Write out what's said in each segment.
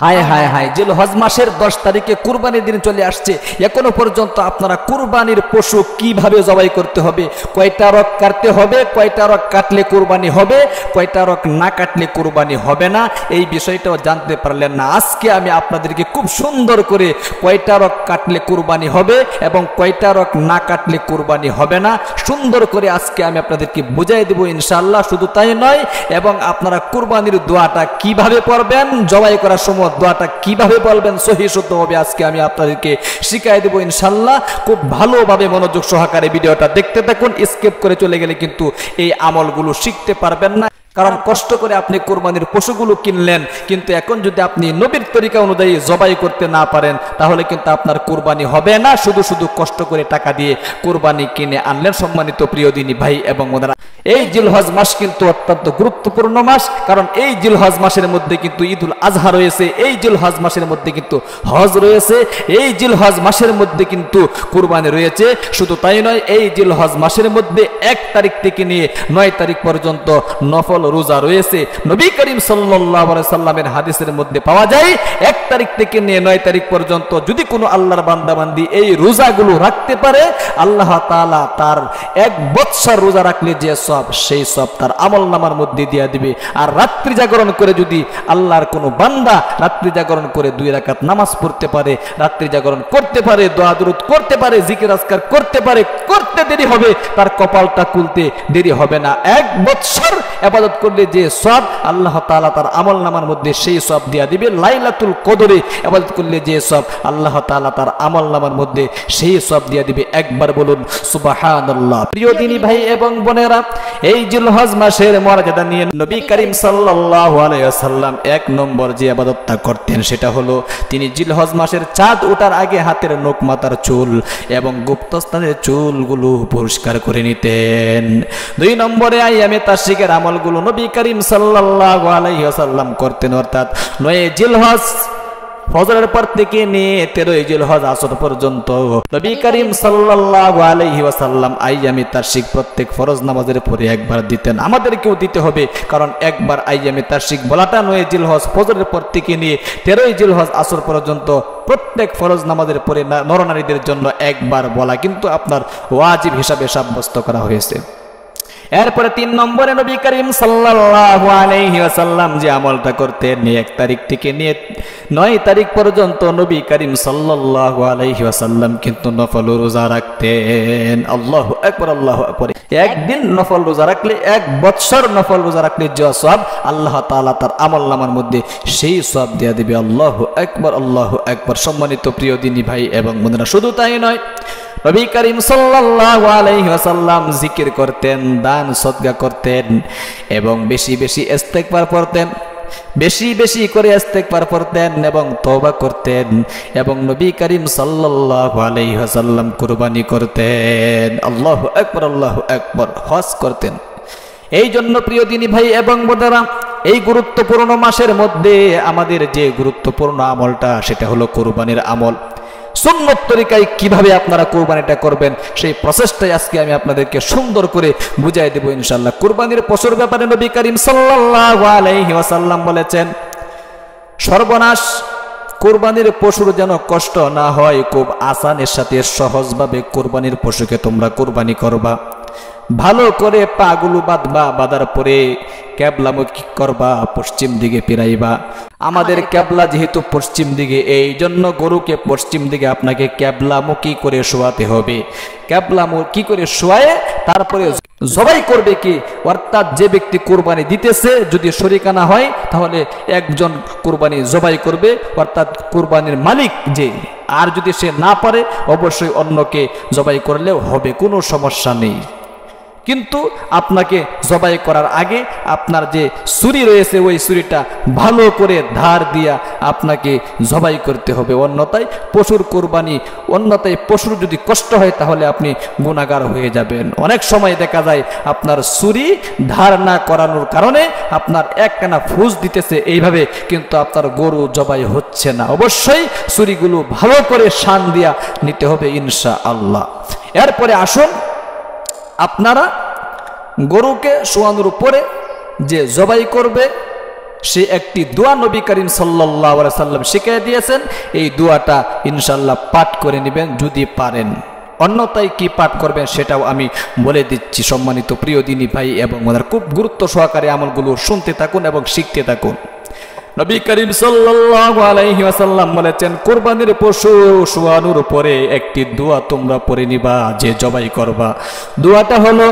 হায় হায় হায়, জিলহজ মাসের 10 তারিখে কুরবানির দিন চলে আসছে, এখনো পর্যন্ত আপনারা কুরবানির পশু কিভাবে জবাই করতে হবে, কয়টা রক কাটতে হবে, কয়টা রক কাটলে কুরবানি হবে, কয়টা রক না কাটলে কুরবানি হবে না, এই বিষয়টাও জানতে পারলেন না। আজকে আমি আপনাদেরকে খুব সুন্দর করে কয়টা রক কাটলে কুরবানি হবে এবং কয়টা রক না কাটলে কুরবানি হবে না সুন্দর করে আজকে আমি আপনাদেরকে বুঝাই দেব ইনশাআল্লাহ। শুধু তাই নয়, এবং আপনারা কুরবানির দোয়াটা কিভাবে পড়বেন, জবাই করার সময় দোয়াটা কিভাবে বলবেন সহিহ শুদ্ধভাবে আজকে আমি আপনাদেরকে শিখাই দেব ইনশাআল্লাহ। খুব ভালোভাবে মনোযোগ সহকারে ভিডিওটা দেখতে থাকুন, স্কিপ করে চলে গেলে কিন্তু এই আমলগুলো শিখতে পারবেন না। কারণ কষ্ট করে আপনি কুরবানির পশুগুলো কিনলেন, কিন্তু এখন যদি আপনি নবীর তরিকা অনুযায়ী জবাই করতে না পারেন তাহলে কিন্তু আপনার কুরবানি হবে না। শুধু শুধু কষ্ট করে টাকা দিয়ে কুরবানি কিনে আনলেন। সম্মানিত প্রিয় দিনী ভাই এবং বোনেরা, এই জিলহজ মাস কিন্তু অত্যন্ত গুরুত্বপূর্ণ মাস, কারণ এই জিলহজ মাসের মধ্যে কিন্তু ঈদুল আজহা রয়েছে, এই জিলহজ মাসের মধ্যে কিন্তু হজ রয়েছে, এই জিলহজ মাসের মধ্যে কিন্তু কুরবানি রয়েছে। শুধু তাই নয়, এই জিলহজ মাসের মধ্যে 1 তারিখ থেকে নিয়ে 9 তারিখ পর্যন্ত নফল রোজা রয়েছে। নবী করিম সাল্লাল্লাহু আলাইহি সাল্লামের হাদিসের মধ্যে পাওয়া যায় 1 তারিখ থেকে নিয়ে 9 তারিখ পর্যন্ত যদি কোনো আল্লাহর বান্দাবান্দি এই রোজাগুলো রাখতে পারে, আল্লাহ তাআলা তার 1 বৎসর রোজা রাখলে যে সব, সেই সব তার আমলনামার মধ্যে দিয়ে দিবে। আর রাত্রি জাগরণ করে যদি আল্লাহর কোনো বান্দা রাত্রি জাগরণ করে 2 রাকাত নামাজ পড়তে পারে, রাত্রি জাগরণ করতে পারে, দোয়া দুরূদ করতে পারে, জিকির আজকার করতে পারে, করতে দেরি হবে, তার কপালটা খুলতে দেরি হবে না। 1 বৎসর ইবাদত করলে যে সব, আল্লাহ তাআলা তার আমলনামার মধ্যে সেই সব দিয়া দিবে। লাইলাতুল কদরে ইবাদত করলে যে সব, আল্লাহ তাআলা তার আমলনামার মধ্যে সেই সব দিয়া দিবে। একবার বলুন সুবহানাল্লাহ। প্রিয় দিনী ভাই এবং বোনেরা, এই জিলহজ মাসের মর্যাদা নিয়ে নবী করিম সাল্লাল্লাহু আলাইহি ওয়াসাল্লাম 1 নম্বর যে ইবাদতটা করতেন সেটা হলো তিনি জিলহজ মাসের চাঁদ ওঠার আগে হাতের নখ, মাথার চুল এবং গুপ্তস্থানের চুলগুলো পরিষ্কার করে নিতেন। 2 নম্বরে আইয়ামে তাশরিকের আমলগুলো নবী করিম সাল্লাল্লাহু আলাইহি ওয়াসাল্লাম করতেন, অর্থাৎ 9 জিলহজ ফজরের পর থেকে নিয়ে 13 জিলহজ আসর পর্যন্ত নবী করিম সাল্লাল্লাহু আলাইহি ওয়াসাল্লাম আইয়ামে তাশরিক প্রত্যেক ফরজ নামাজের পরে একবার দিতেন। আমাদেরকেও দিতে হবে, কারণ একবার আইয়ামে তাশরিক বলাটা 9 জিলহজ ফজরের পর থেকে নিয়ে 13 জিলহজ আসর পর্যন্ত প্রত্যেক ফরজ নামাজের পরে নরনারীদের জন্য একবার বলা কিন্তু আপনার ওয়াজিব হিসাবে সাব্যস্ত করা হয়েছে। এরপরে 3 নম্বরে নবী করিম সাল্লাল্লাহু আলাইহি ওয়াসাল্লাম যে আমলটা করতেন 1 তারিখ থেকে নিয়ে 9 তারিখ পর্যন্ত নবী করিম সাল্লাল্লাহু আলাইহি ওয়াসাল্লাম কিন্তু নফল রোজা রাখতেন। আল্লাহু আকবার, আল্লাহু আকবার। একদিন নফল রোজা রাখলে 1 বৎসর নফল রোজা রাখলে যে সওয়াব, আল্লাহ তাআলা তার আমলনামার মধ্যে সেই সওয়াব দিয়ে দিবে। আল্লাহু আকবার, আল্লাহু আকবার। সম্মানিত প্রিয় দিনী ভাই এবং বোনেরা, শুধু তাই নয়, নবী করিম সাল্লাল্লাহু আলাইহি ওয়াসাল্লাম জিকির করতেন, দান সদকা করতেন এবং বেশি বেশি ইস্তেগফার পড়তেন, বেশি বেশি করে ইস্তেগফার পড়তেন এবং তওবা করতেন। এবং নবী করিম সাল্লাল্লাহু আলাইহি ওয়াসাল্লাম কুরবানি করতেন। আল্লাহু আকবার, আল্লাহু আকবার। হজ করতেন। এই জন্য প্রিয় দিনী ভাই এবং বোনেরা, এই গুরুত্বপূর্ণ মাসের মধ্যে আমাদের যে গুরুত্বপূর্ণ আমলটা সেটা হলো কুরবানির আমল। সুন্নত তরিকায় কিভাবে আপনারা কুরবানিটা করবেন সেই প্রসেসটাই আজকে আমি আপনাদেরকে সুন্দর করে বুঝাই দেব ইনশাআল্লাহ। কুরবানির পশুর ব্যাপারে নবী করিম সাল্লাল্লাহু আলাইহি ওয়াসাল্লাম বলেছেন, সর্বনাশ, কুরবানির পশুর যেন কষ্ট না হয়, খুব আসানের সাথে সহজভাবে কুরবানির পশুকে তোমরা কুরবানি করবা। ভালো করে পাগুলো বাঁধবা, বাঁধার পরে কেবলামুখী করবা, পশ্চিম দিকে ফিরাইবা। আমাদের কেবলা যেহেতু পশ্চিম দিকে, এই জন্য গরুকে পশ্চিম দিকে আপনাকে কেবলামুখী করে শোয়াতে হবে। কেবলামুখী করে শোয়ায়ে তারপরে জবাই করবে কি, অর্থাৎ যে ব্যক্তি কুরবানি দিতেছে যদি শরীকানা হয় তাহলে একজন কুরবানি জবাই করবে, অর্থাৎ কুরবানির মালিক যে। আর যদি সে না পারে অবশ্যই অন্যকে জবাই করলেও হবে, কোনো সমস্যা নেই। কিন্তু আপনাকে জবাই করার আগে আপনার যে ছুরি রয়েছে ওই ছুরিটা ভালো করে ধার দিয়া আপনাকে জবাই করতে হবে, অন্যথায় পশুর কুরবানি, অন্যথায় পশুর যদি কষ্ট হয় তাহলে আপনি গুনাহগার হয়ে যাবেন। অনেক সময় দেখা যায় আপনার ছুরি ধার না করানোর কারণে আপনার একখানা ফুস দিতেছে এইভাবে, কিন্তু আপনার গরু জবাই হচ্ছে না। অবশ্যই ছুরিগুলো ভালো করে শান দিয়া নিতে হবে ইনশাআল্লাহ। এরপরে আসুন, আপনারা গরুকে শোয়ানোর উপরে যে জবাই করবে সে একটি দোয়া নবী করিম সাল্লাল্লাহু আলাইহি সাল্লাম শিখিয়ে দিয়েছেন। এই দোয়াটা ইনশাআল্লাহ পাঠ করে নেবেন যদি পারেন, অন্যথায় কি পাঠ করবেন সেটাও আমি বলে দিচ্ছি। সম্মানিত প্রিয় দিনী ভাই এবং ওনার খুব গুরুত্ব সহকারে আমলগুলো শুনতে থাকুন এবং শিখতে থাকুন। নবী করিম সাল্লাল্লাহু আলাইহি ওয়াসাল্লাম বলেছেন, কুরবানির পশু শোয়ানোর পরে একটি দোয়া তোমরা পড়ে নিবা যে জবাই করবা। দোয়াটা হলো,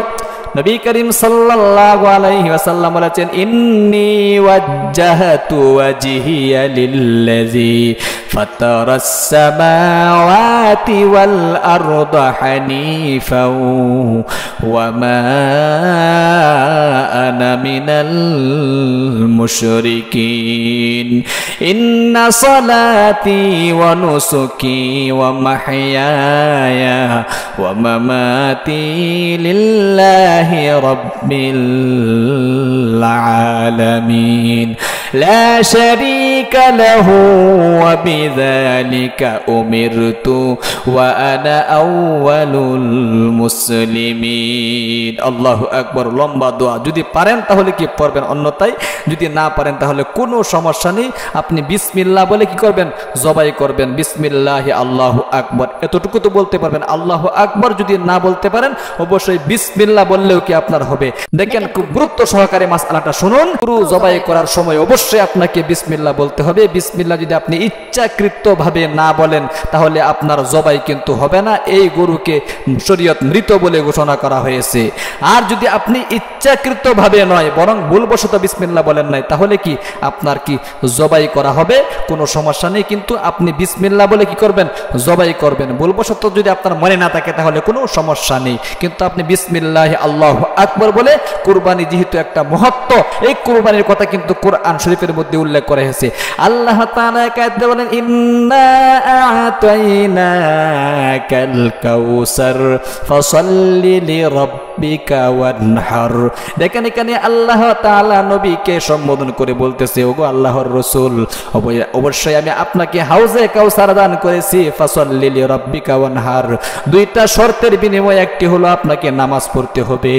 নবী করিম সাল্লাল্লাহু আলাইহি ওয়াসাল্লাম বলেছেন, ইন্নী ওয়াজ্জাহতু ওয়াজহিয়া লিল্লাযী ফাতারাস সামাওয়াতি ওয়াল আরদা হানিফাও ওয়া মা আনা মিনাল মুশরিকিন ইন্না সালাতি ওয়া নুসুকি ওয়া মাহইয়ায়া ওয়া মামাতি লিল্লাহি রাব্বিল আলামিন লা শারীকা লাহু ওয়া বিযালিকা উমিরতু ওয়া আনা আউয়ালুল মুসলিমিন। আল্লাহু আকবার। লম্বা দোয়া, যদি পারেন তাহলে কি পড়বেন, অন্যথায় যদি না পারেন তাহলে কোনো সমস্যা নেই, আপনি বিসমিল্লাহ বলে কি করবেন, জবাই করবেন। বিসমিল্লাহি আল্লাহু আকবার এতটুকু তো বলতে পারবেন। আল্লাহু আকবার যদি না বলতে পারেন অবশ্যই বিসমিল্লাহ বললেও কি আপনার হবে। দেখেন খুব গুরুত্ব সহকারে মাসআলাটা শুনুন। গরু জবাই করার সময় অবশ্যই আপনাকে বিসমিল্লাহ বলতে হবে। বিসমিল্লাহ যদি আপনি ইচ্ছাকৃতভাবে না বলেন তাহলে আপনার জবাই কিন্তু হবে না। এই গরুকে শরীয়ত মৃত বলে ঘোষণা করা হয়েছে। আর যদি আপনি ইচ্ছাকৃতভাবে নয় বরং ভুলবশত বিসমিল্লাহ বলেন নাই তাহলে কি আপনার কি জবাই করা হবে, কোনো সমস্যা নেই। কিন্তু আপনি বিসমিল্লাহ বলে কি করবেন, জবাই করবেন। ভুলবশত যদি আপনার মনে না থাকে তাহলে কোনো সমস্যা নেই, কিন্তু আপনি বিসমিল্লাহি আল্লাহু আকবার বলে, কুরবানি যেহেতু একটা মহত্ব, এই কুরবানির কথা কিন্তু কোরআন শরীফের মধ্যে উল্লেখ করা হয়েছে। আল্লাহ তাআলা কায়দা বলেন, ইন্না আ'তাইনাকাল কাউসার ফাসাল্লি লিরাব্বিকা ওয়ানহার। দেখেন এখানে আল্লাহ তাআলা নবীকে সম্বোধন করে বলতেছে, ওগো আল্লাহর রাসূল, অবশ্যই আমি আপনাকে হাউজে কাউসার দান করেছি। ফাসাল্লি লিরাব্বিকা ওয়ানহার, দুইটা শর্তের বিনিময়ে একটি হলো আপনাকে নামাজ পড়তে হবে,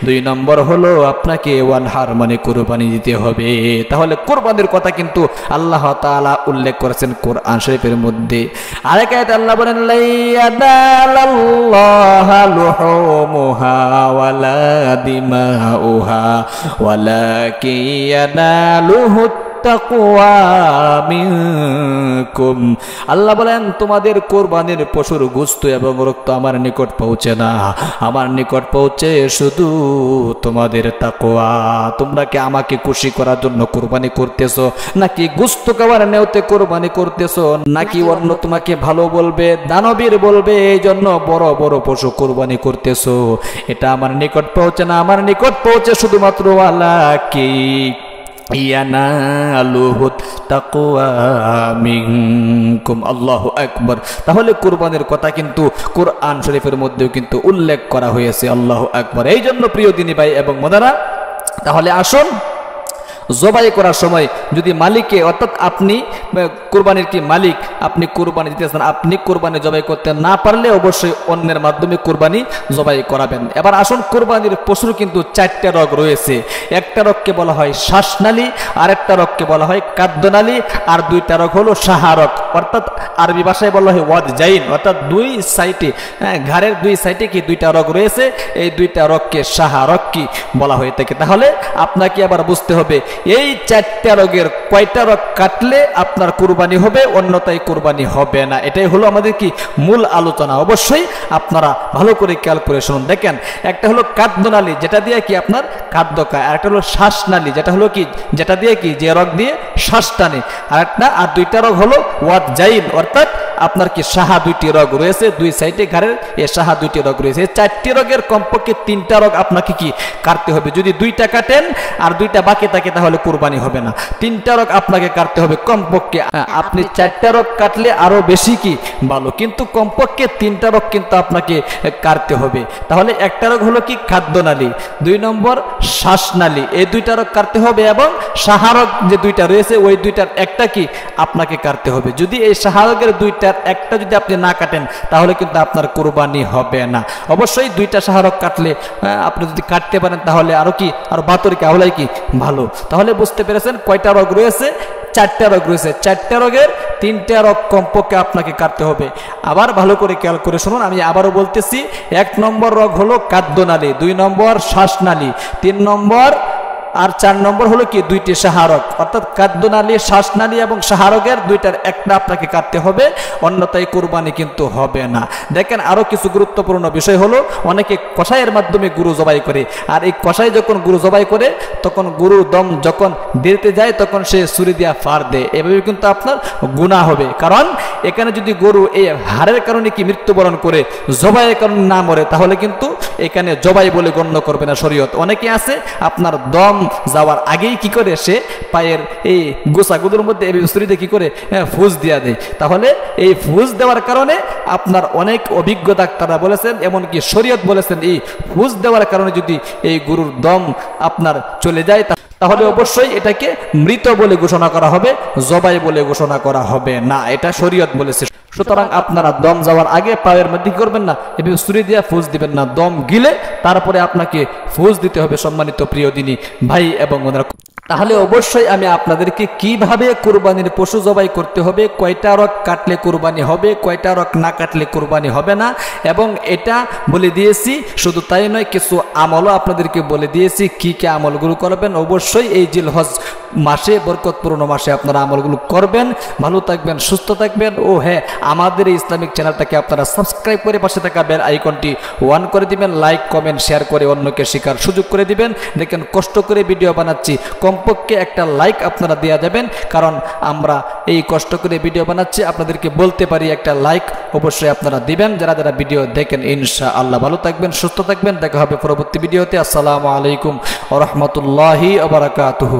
2 নম্বর হলো আপনাকে ওয়ানহার মানে কুরবানি দিতে হবে। তাহলে কুরবানির কথা কিন্তু আল্লাহ তাআলা উল্লেখ করেছেন কোরআন শরীফের মধ্যে। আরেক আয়াতে আল্লাহ বলেন, লা ইয়ানালাল্লাহা লুহুমুহা ওয়ালা দিমাউহা ওয়ালাকিন ইয়ানালুহু তাকওয়া মিনকুম। আল্লাহ বলেন, তোমাদের কুরবানির পশুর গোশত এবং রক্ত আমার নিকট পৌঁছে না, আমার নিকট পৌঁছে শুধু তোমাদের তাকওয়া। তোমরা কি আমাকে খুশি করার জন্য কুরবানি করতেছো, নাকি গোশত খাওয়ার নেওতে কুরবানি করতেছো, নাকি অন্য তোমাকে ভালো বলবে, দানবীর বলবে এই জন্য বড় বড় পশু কুরবানি করতেছো? এটা আমার নিকট পৌঁছে না, আমার নিকট পৌঁছে শুধুমাত্র ওয়ালাকিন ইয়ানালুহু তাকওয়া মিনকুম। আল্লাহু আকবার। তাহলে কুরবানির কথা কিন্তু কোরআন শরীফের মধ্যেও কিন্তু উল্লেখ করা হয়েছে। আল্লাহু আকবার। এই জন্য প্রিয় দিনী ভাই এবং বোনেরা, তাহলে আসুন জবাই করার সময় যদি মালিকে, অর্থাৎ আপনি কুরবানির কি মালিক, আপনি কুরবানি দিতেছেন, আপনি কুরবানি জবাই করতে না পারলে অবশ্যই অন্যের মাধ্যমে কুরবানি জবাই করাবেন। এবার আসুন, কুরবানির পশুর কিন্তু 4টা রগ রয়েছে। একটা রগকে বলা হয় শ্বাসনালী, আরেকটা রগকে বলা হয় কাদ্যনালী, আর 2টা রগ হলো সাহারক, অর্থাৎ আরবি ভাষায় বলা হয় ওয়াজজাইন, অর্থাৎ 2 সাইডে, ঘাড়ের 2 সাইডে কি 2টা রগ রয়েছে। এই 2টা রগকে সাহারক কি বলা হয়ে থাকে। তাহলে আপনাকে আবার বুঝতে হবে এই 4টা রগের কয়টা রগ কাটলে আপনার কুরবানি হবে, অন্যথায় কুরবানি হবে না। এটাই হলো আমাদের কি মূল আলোচনা। অবশ্যই আপনারা ভালো করে খেয়াল করে শুনুন। দেখেন, একটা হলো কাদ্যনালী, যেটা দিয়ে কি আপনার খাদ্য খায়, আর একটা হলো শ্বাসনালী, যেটা হলো কি, যেটা দিয়ে কি, যে রগ দিয়ে শ্বাস টানে, আর 2টা রগ হলো ওয়াজজাইন, অর্থাৎ আপনার কি সাহা 2টি রগ রয়েছে, 2 সাইডে ঘাড়ের এই সাহা 2টি রগ রয়েছে। 4টি রগের কমপক্ষে 3টা রগ আপনাকে কি কাটতে হবে। যদি 2টা কাটেন আর 2টা বাকি থাকে তাহলে কুরবানি হবে না। 3টা রগ আপনাকে কাটতে হবে কমপক্ষে। আপনি 4টা রগ কাটলে আরো বেশি কি ভালো, কিন্তু কমপক্ষে 3টা রগ কিন্তু আপনাকে কাটতে হবে। তাহলে একটা রগ হলো কি খাদ্যনালী, 2 নম্বর শ্বাসনালী, এই 2টা রগ কাটতে হবে, এবং সাহারগ যে 2টা রয়েছে ওই 2টার একটা কি আপনাকে কাটতে হবে। যদি এই সাহারগের 2টা দুইটার একটা যদি আপনি না কাটেন তাহলে কিন্তু আপনার কুরবানি হবে না। অবশ্যই দুইটা শাহরগ কাটলে আপনি যদি কাটতে পারেন তাহলে আরো কি আর বাতরি কাহলাই কি ভালো। তাহলে বুঝতে পেরেছেন কয়টা রগ রয়েছে? 4টা রগ রয়েছে। 4টা রগের 3টা রগ কমপক্ষে আপনাকে কাটতে হবে। আবার ভালো করে খেয়াল করে শুনুন, আমি আবারও বলতেছি। 1 নম্বর রগ হলো খাদ্যনালী, 2 নম্বর শ্বাসনালী, 3 নম্বর আর 4 নম্বর হলো কি 2টি শাহরগ, অর্থাৎ খাদ্যনালী, শ্বাসনালী এবং শাহরগের 2টার একটা আপনাকে কাটতে হবে, অন্যথায় কুরবানি কিন্তু হবে না। দেখেন আরো কিছু গুরুত্বপূর্ণ বিষয় হলো, অনেকে কষাইয়ের মাধ্যমে গরু জবাই করে, আর এই কষাই যখন গরু জবাই করে তখন গরুর দম যখন দিতে যায় তখন সে ছুরি দিয়া ফার দেয়। এভাবে কিন্তু আপনার গুনাহ হবে, কারণ এখানে যদি গরু এই হাড়ের কারণে কি মৃত্যুবরণ করে জবাইয়ের কারণে না মরে তাহলে কিন্তু এখানে জবাই বলে গণ্য করবে না শরীয়ত। অনেকে আছে আপনার দম যাওয়ার আগেই কি করে সে পায়ের এই গোছাগুলোর মধ্যে ছুরিতে কি করে ফুজ দিয়া দেয়। তাহলে এই ফুজ দেওয়ার কারণে আপনার অনেক অভিজ্ঞ ডাক্তাররা বলেছেন, এমনকি শরীয়ত বলেছেন, এই ফুজ দেওয়ার কারণে যদি এই গরুর দম আপনার চলে যায় তাহলে অবশ্যই এটাকে মৃত বলে ঘোষণা করা হবে, জবাই বলে ঘোষণা করা হবে না, এটা শরীয়ত বলেছে। সুতরাং আপনারা দম যাওয়ার আগে পায়ের মধ্যে কি করবেন না, এভাবে ছুরি দিয়ে ফুজ দিবেন না, দম গিলে তারপরে আপনাকে ফুজ দিতে হবে। সম্মানিত প্রিয় দিনী ভাই এবং ওনারা, তাহলে অবশ্যই আমি আপনাদেরকে কিভাবে কুরবানির পশু জবাই করতে হবে, কয়টা রগ কাটলে কুরবানি হবে, কয়টা রগ না কাটলে কুরবানি হবে না, এবং এটা বলে দিয়েছি। শুধু তাই নয়, কিছু আমলও আপনাদেরকে বলে দিয়েছি কি কি আমলগুলো করবেন। অবশ্যই এই জিলহজ মাসে, বরকতপূর্ণ মাসে আপনারা আমলগুলো করবেন। ভালো থাকবেন, সুস্থ থাকবেন। ও হ্যাঁ, আমাদের এই ইসলামিক চ্যানেলটাকে আপনারা সাবস্ক্রাইব করে পাশে থাকা বেল আইকনটি অন করে দিবেন, লাইক কমেন্ট শেয়ার করে অন্যকে শেখার সুযোগ করে দিবেন। দেখেন কষ্ট করে ভিডিও বানাচ্ছি, কমপক্ষে একটা লাইক আপনারা দেওয়া যাবেন, কারণ আমরা এই কষ্ট করে ভিডিও বানাচ্ছি, আপনাদেরকে বলতে পারি একটা লাইক অবশ্যই আপনারা দিবেন যারা যারা ভিডিও দেখেন। ইনশাআল্লাহ ভালো থাকবেন, সুস্থ থাকবেন। দেখা হবে পরবর্তী ভিডিওতে। আসসালামু আলাইকুম ওয়া রাহমাতুল্লাহি ওয়া বারাকাতুহু।